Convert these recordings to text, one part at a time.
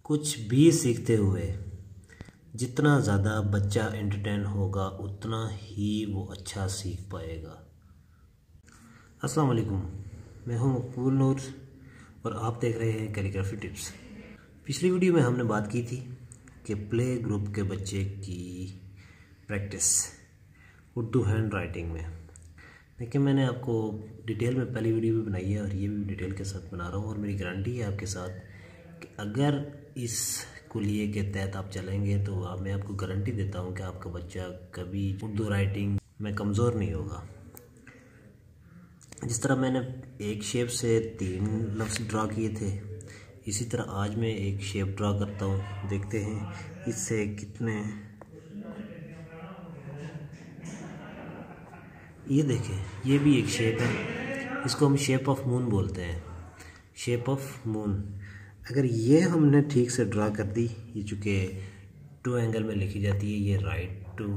कुछ भी सीखते हुए जितना ज़्यादा बच्चा एंटरटेन होगा उतना ही वो अच्छा सीख पाएगा। अस्सलाम वालेकुम, मैं हूं मकबूल नूर और आप देख रहे हैं कैलीग्राफी टिप्स। पिछली वीडियो में हमने बात की थी कि प्ले ग्रुप के बच्चे की प्रैक्टिस उर्दू हैंड राइटिंग में। देखिए, मैंने आपको डिटेल में पहली वीडियो भी बनाई है और ये भी डिटेल के साथ बना रहा हूँ और मेरी गारंटी है आपके साथ कि अगर इस कुलिये के तहत आप चलेंगे तो मैं आपको गारंटी देता हूँ कि आपका बच्चा कभी उर्दू राइटिंग में कमज़ोर नहीं होगा। जिस तरह मैंने एक शेप से 3 लफ्ज़ ड्रा किए थे, इसी तरह आज मैं एक शेप ड्रा करता हूँ। देखते हैं इससे कितने। ये देखें, ये भी एक शेप है, इसको हम शेप ऑफ मून बोलते हैं। शेप ऑफ मून अगर ये हमने ठीक से ड्रा कर दी, ये चूँकि 2 एंगल में लिखी जाती है, ये right to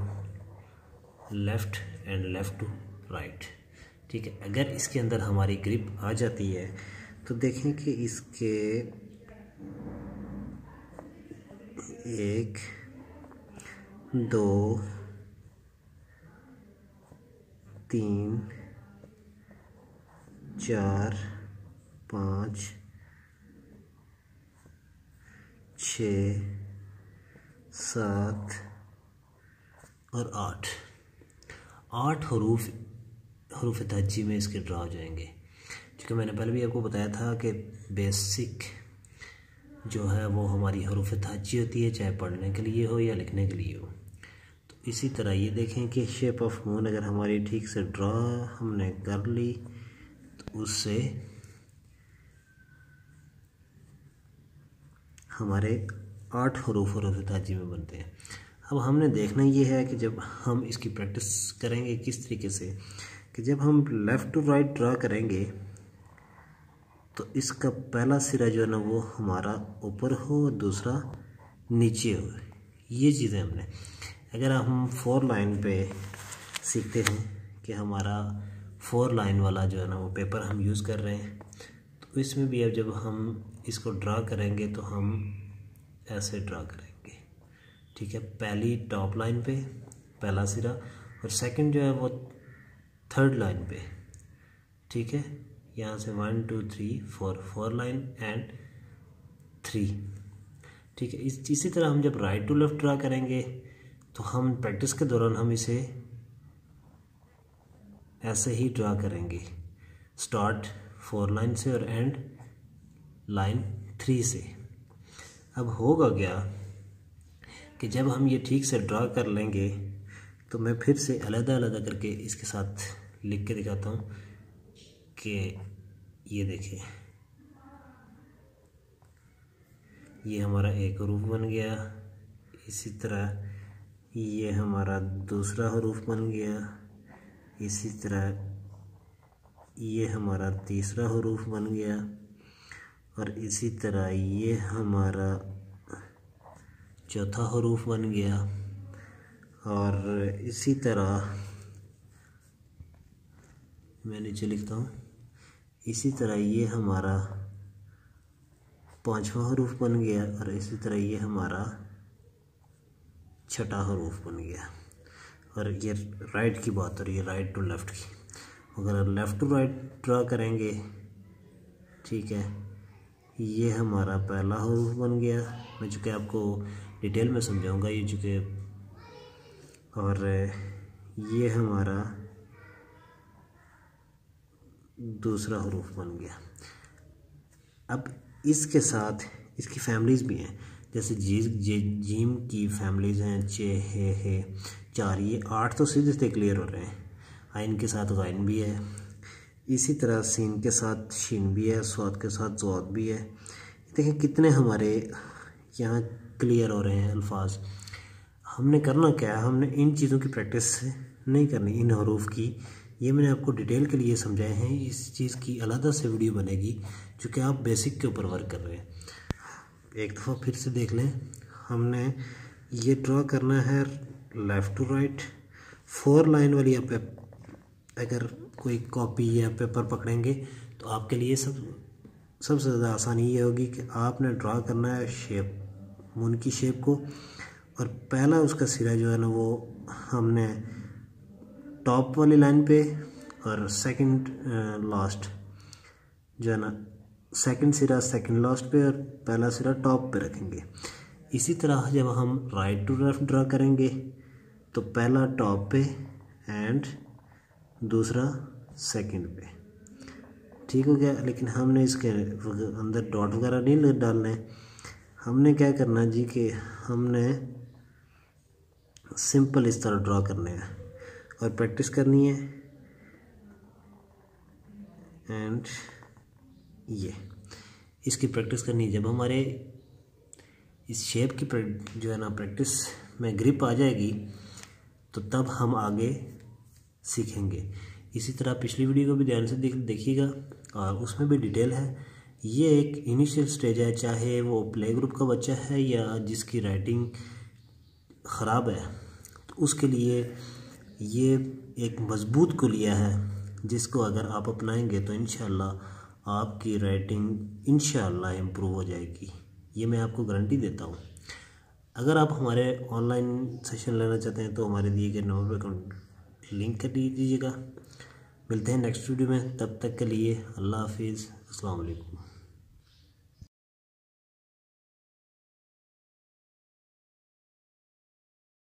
left and left to right, ठीक है। अगर इसके अंदर हमारी ग्रिप आ जाती है तो देखें कि इसके 1 2 3 4 5 6 7 और 8 हरूफ तहज्जी में इसके ड्रा हो जाएंगे। क्योंकि मैंने पहले भी आपको बताया था कि बेसिक जो है वो हमारी हरूफ तहज्जी होती है, चाहे पढ़ने के लिए हो या लिखने के लिए हो। तो इसी तरह ये देखें कि शेप ऑफ मून अगर हमारी ठीक से ड्रा हमने कर ली तो उससे हमारे 8 हरूफ तहज्जी में बनते हैं। अब हमने देखना ये है कि जब हम इसकी प्रैक्टिस करेंगे किस तरीके से, कि जब हम लेफ़्ट टू राइट ड्रा करेंगे तो इसका पहला सिरा जो है ना वो हमारा ऊपर हो और दूसरा नीचे हो। ये चीज़ें हमने, अगर हम 4 लाइन पे सीखते हैं कि हमारा 4 लाइन वाला जो है ना वो पेपर हम यूज़ कर रहे हैं, तो इसमें भी अब जब हम इसको ड्रा करेंगे तो हम ऐसे ड्रा करेंगे, ठीक है। पहली टॉप लाइन पे पहला सिरा और सेकंड जो है वो 3rd लाइन पे, ठीक है। यहाँ से 1 2 3 4 लाइन एंड 3, ठीक है। इसी तरह हम जब राइट टू लेफ़्ट ड्रा करेंगे तो हम प्रैक्टिस के दौरान हम इसे ऐसे ही ड्रा करेंगे, स्टार्ट 4 लाइन से और एंड लाइन 3 से। अब होगा क्या कि जब हम ये ठीक से ड्रा कर लेंगे तो मैं फिर से अलग-अलग करके इसके साथ लिख के दिखाता हूँ कि ये देखें, ये हमारा एक हरूफ बन गया। इसी तरह ये हमारा दूसरा हरूफ बन गया। इसी तरह ये हमारा तीसरा हरूफ बन गया और इसी तरह ये हमारा चौथा हरूफ बन गया और इसी तरह मैं नीचे लिखता हूँ, इसी तरह ये हमारा 5वां हरूफ बन गया और इसी तरह ये हमारा 6ठा हरूफ बन गया। और ये राइट की बात हो रही है, राइट टू लेफ़्ट की। अगर लेफ़्ट टू राइट ड्रा करेंगे, ठीक है, ये हमारा पहला हरूफ बन गया। मैं चूँकि आपको डिटेल में समझाऊंगा ये चूँकि, और ये हमारा दूसरा हरूफ बन गया। अब इसके साथ इसकी फैमिलीज़ भी हैं, जैसे जीम की फैमिलीज़ हैं, चे हे 4, ये 8 तो सीधे से क्लियर हो रहे हैं। आइन के साथ गाइन भी है, इसी तरह सीन के साथ शीन भी है, स्वाद के साथ ज़वाद भी है। देखें कितने हमारे यहाँ क्लियर हो रहे हैं अल्फाज। हमने करना क्या है, हमने इन चीज़ों की प्रैक्टिस नहीं करनी, इन हरूफ की। ये मैंने आपको डिटेल के लिए समझाए हैं, इस चीज़ की अलग से वीडियो बनेगी क्योंकि आप बेसिक के ऊपर वर्क कर रहे हैं। एक दफ़ा फिर से देख लें, हमने ये ड्रा करना है लेफ़्ट टू राइट 4 लाइन वाली। आप अगर कोई कॉपी या पेपर पकड़ेंगे तो आपके लिए सबसे ज़्यादा आसानी ये होगी कि आपने ड्रा करना है शेप मून की शेप को, और पहला उसका सिरा जो है ना वो हमने टॉप वाली लाइन पे, और सेकंड लास्ट जो है ना सेकंड सिरा सेकंड लास्ट पे और पहला सिरा टॉप पे रखेंगे। इसी तरह जब हम राइट टू लेफ्ट ड्रा करेंगे तो पहला टॉप पे एंड दूसरा सेकंड पे। ठीक हो गया। लेकिन हमने इसके अंदर डॉट वगैरह नहीं डालने, हमने क्या करना जी कि हमने सिंपल इस तरह ड्रा करने हैं और प्रैक्टिस करनी है। एंड ये इसकी प्रैक्टिस करनी है। जब हमारे इस शेप की जो है ना प्रैक्टिस में ग्रिप आ जाएगी तो तब हम आगे सीखेंगे। इसी तरह पिछली वीडियो को भी ध्यान से देखिएगा और उसमें भी डिटेल है। ये एक इनिशियल स्टेज है, चाहे वो प्ले ग्रुप का बच्चा है या जिसकी राइटिंग ख़राब है, तो उसके लिए ये एक मज़बूत कुलिया है जिसको अगर आप अपनाएंगे तो इंशाअल्लाह आपकी राइटिंग इंशाअल्लाह इम्प्रूव हो जाएगी। ये मैं आपको गारंटी देता हूँ। अगर आप हमारे ऑनलाइन सेशन लेना चाहते हैं तो हमारे दिए गए नंबर पर लिंक कर दीजिएगा। मिलते हैं नेक्स्ट वीडियो में, तब तक के लिए अल्लाह हाफिज़, अस्सलाम वालेकुम।